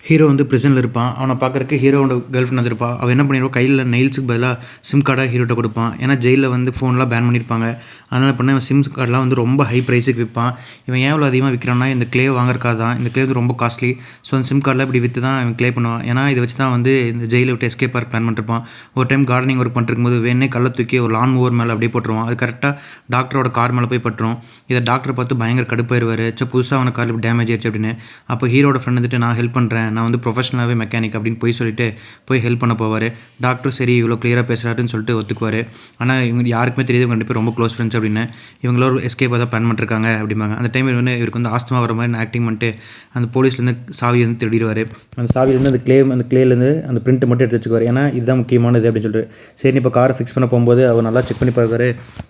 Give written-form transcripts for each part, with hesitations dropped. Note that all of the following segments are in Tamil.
ஹீரோ வந்து பிரிசனில் இருப்பான். அவனை பார்க்கறக்கு ஹீரோவோட கேர்ள் ஃப்ரெண்ட் வந்திருப்பா. அவன் என்ன பண்ணிருவா, கையில நெயில்ஸுக்கு பதிலா சிம் கார்டா ஹீரோட்ட குடுப்பான். ஏன்னா ஜெயில்ல வந்து ஃபோன்லாம் பேன் பண்ணியிருப்பாங்க. அதனால என்ன பண்ண, இவன் சிம் கார்ட்லாம் வந்து ரொம்ப ஹை ப்ரைஸுக்கு விற்பான். இவன் ஏன் இவ்வளோ அதிகமாக விற்கிறான்னா, இந்த க்ளே வாங்குறக்காக தான். இந்த க்ளே வந்து ரொம்ப காஸ்ட்லி. ஸோ அந்த சிம் கார்டில் இப்படி விற்று தான் இவன் க்ளே பண்ணுவான். ஏன்னா இதை வச்சு தான் வந்து இந்த ஜெயிலை விட்டு எஸ்கேப் ஆக பிளான் பண்ணிருப்பான். ஒரு டைம் கார்டனிங் ஒர்க் பண்ணிருக்கும்போது வேணே கல்லை தூக்கி ஒரு லான் மூவர் மேலே அப்படியே போட்டுருவான். அது கரெக்டாக டாக்டரோட கார் மேலே போய் பட்டுரும். இதை டாக்டரை பார்த்து பயங்கர கடுப்பாயிருவார். புதுசாக அவன கார் இப்படி டேமேஜ் ஆயிடுச்சு அப்படின்னு. அப்போ ஹீரோட ஃப்ரெண்ட் வந்துட்டு, நான் ஹெல்ப் பண்ணுறேன், நான் வந்து ப்ரொஃபஷனலாகவே மெக்கானிக் அப்படின்னு போய் சொல்லிட்டு போய் ஹெல்ப் பண்ண போவார். டாக்டர் சரி இவ்வளோ கிளியராக பேசுகிறாருன்னு சொல்லிட்டு ஒத்துக்குவார். ஆனால் இவங்க யாருக்குமே தெரியுது இவங்க 2 பேரும் ரொம்ப க்ளோஸ் ஃப்ரெண்ட்ஸ் அப்படின்னு. இவங்களோட எஸ்கேப் தான் பிளான் பண்ணிருக்காங்க அப்படிம்பாங்க. அந்த டைம் இவருக்கு வந்து ஆஸ்துமா வர மாதிரி ஆக்டிங் பண்ணிட்டு அந்த போலீஸ்லேருந்து சாவி வந்து திருடிடுவார். அந்த சாவிலேருந்து அந்த க்ளேலேருந்து அந்த பிரிண்ட் மட்டும் எடுத்து வச்சுக்குவார். ஏன்னா இதுதான் முக்கியமானது அப்படின்னு சொல்லிட்டு. சரி இப்போ காரை ஃபிக்ஸ் பண்ண போகும்போது அவர் நல்லா செக் பண்ணி பார்க்குறாரு.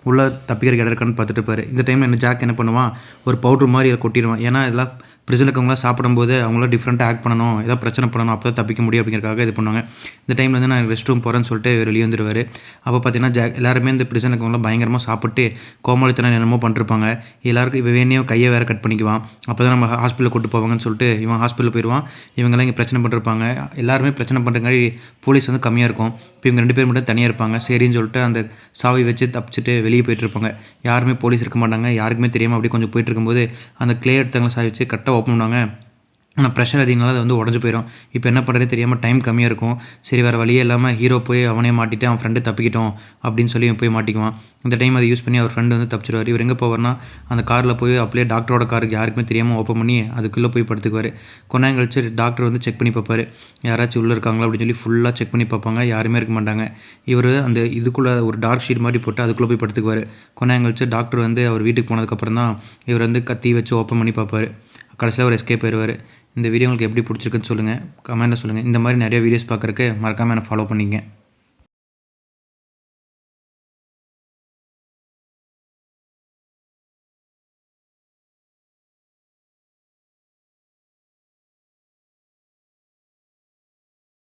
உள்ளே தப்பிக்கிற இடம் இருக்கான்னு பார்த்துட்டு இருப்பார். இந்த டைமில் என்ன ஜாக் என்ன பண்ணுவான், ஒரு பவுட்ரு மாதிரி அதை கொட்டிடுவான். ஏன்னா இதெல்லாம் பிரிசனில் இருக்கவங்களாம் சாப்பிடும்போது அவங்களாம் டிஃப்ரெண்ட்டாக ஆக்ட் பண்ணணும், ஏதாவது பிரச்சனை பண்ணணும், அப்போ தான் தப்பிக்க முடியும் அப்படிங்கிறக்காக இது பண்ணுவாங்க. இந்த டைமில் வந்து நான் ரெஸ்ட் ரூம் போகிறேன்னு சொல்லிட்டு வெளியே வந்துடுவார். அப்போ பார்த்தீங்கன்னா ஜாக் எல்லாருமே இந்த பிரிசனில் இருக்கவங்களாம் பயங்கரமாக சாப்பிட்டு கோமாளித்தனம் என்னமோ பண்ணிருப்பாங்க. எல்லாருக்கும் இவன் வேணையும் கையை வேறு கட் பண்ணிக்குவான். அப்போ தான் நம்ம ஹாஸ்பிட்டலில் கூட்டு போவாங்கன்னு சொல்லிட்டு இவன் ஹாஸ்பிட்டலில் போயிடுவான். இவங்கெல்லாம் இங்கே பிரச்சனை பண்ணிருப்பாங்க. எல்லாருமே பிரச்சனை பண்ணுறங்காடி போலீஸ் வந்து கம்மியாக இருக்கும். இப்போ இவங்க 2 பேர் மட்டும் தனியாக இருப்பாங்க. சரின்னு சொல்லிட்டு அந்த சாவி வச்சு தப்பிச்சுட்டு வெளியே போயிட்டுருப்பாங்க. யாருமே போலீஸ் இருக்க மாட்டாங்க. யாருக்குமே தெரியாமல் அப்படியே கொஞ்சம் போயிட்டு இருக்கும்போது அந்த க்ளே எடுத்தவங்களை சாவி வச்சு கரெக்டாக ஓப்பன் பண்ணுவாங்க. ஆனால் ப்ரெஷர் அதிகனால அது வந்து உடஞ்சி போயிடும். இப்போ என்ன பண்ணுறதே தெரியாமல் டைம் கம்மியாக இருக்கும். சரி வேறு வழியே இல்லாமல் ஹீரோ போய் அவனே மாட்டிட்டு அவன் ஃப்ரெண்டு தப்பிக்கிட்டோம் அப்படின்னு சொல்லி போய் மாட்டிக்குவான். இந்த டைம் அதை யூஸ் பண்ணி அவர் ஃப்ரெண்டு வந்து தப்பிச்சிடுவார். இவர் எங்கே போவார்னா, அந்த காரில் போய் அப்படியே டாக்டரோட காருக்கு யாருக்குமே தெரியாமல் ஓப்பன் பண்ணி அதுக்குள்ளே போய் படுத்துக்குவார். கொஞ்சம் கழிச்சு டாக்டர் வந்து செக் பண்ணி பார்ப்பார், யாராச்சும் உள்ளே இருக்காங்களா அப்படின்னு சொல்லி ஃபுல்லாக செக் பண்ணி பார்ப்பாங்க. யாருமே இருக்க மாட்டாங்க. இவர் அந்த இதுக்குள்ளே ஒரு டார்க் ஷீட் மாதிரி போட்டு அதுக்குள்ளே போய் படுத்துக்குவார். கொஞ்சம் கழிச்சு டாக்டர் வந்து அவர் வீட்டுக்கு போனதுக்கப்புறம் தான் இவர் வந்து கத்தி வச்சு ஓப்பன் பண்ணி பார்ப்பார். கடைசியில் அவர் எஸ்கேப் ஆயிடுவார். இந்த வீடியோ உங்களுக்கு எப்படி பிடிச்சிருக்குன்னு சொல்லுங்கள், கமெண்ட்டில் சொல்லுங்கள். இந்த மாதிரி நிறைய வீடியோஸ் பார்க்குறக்கு மறக்காமல் என்னை ஃபாலோ பண்ணிங்க.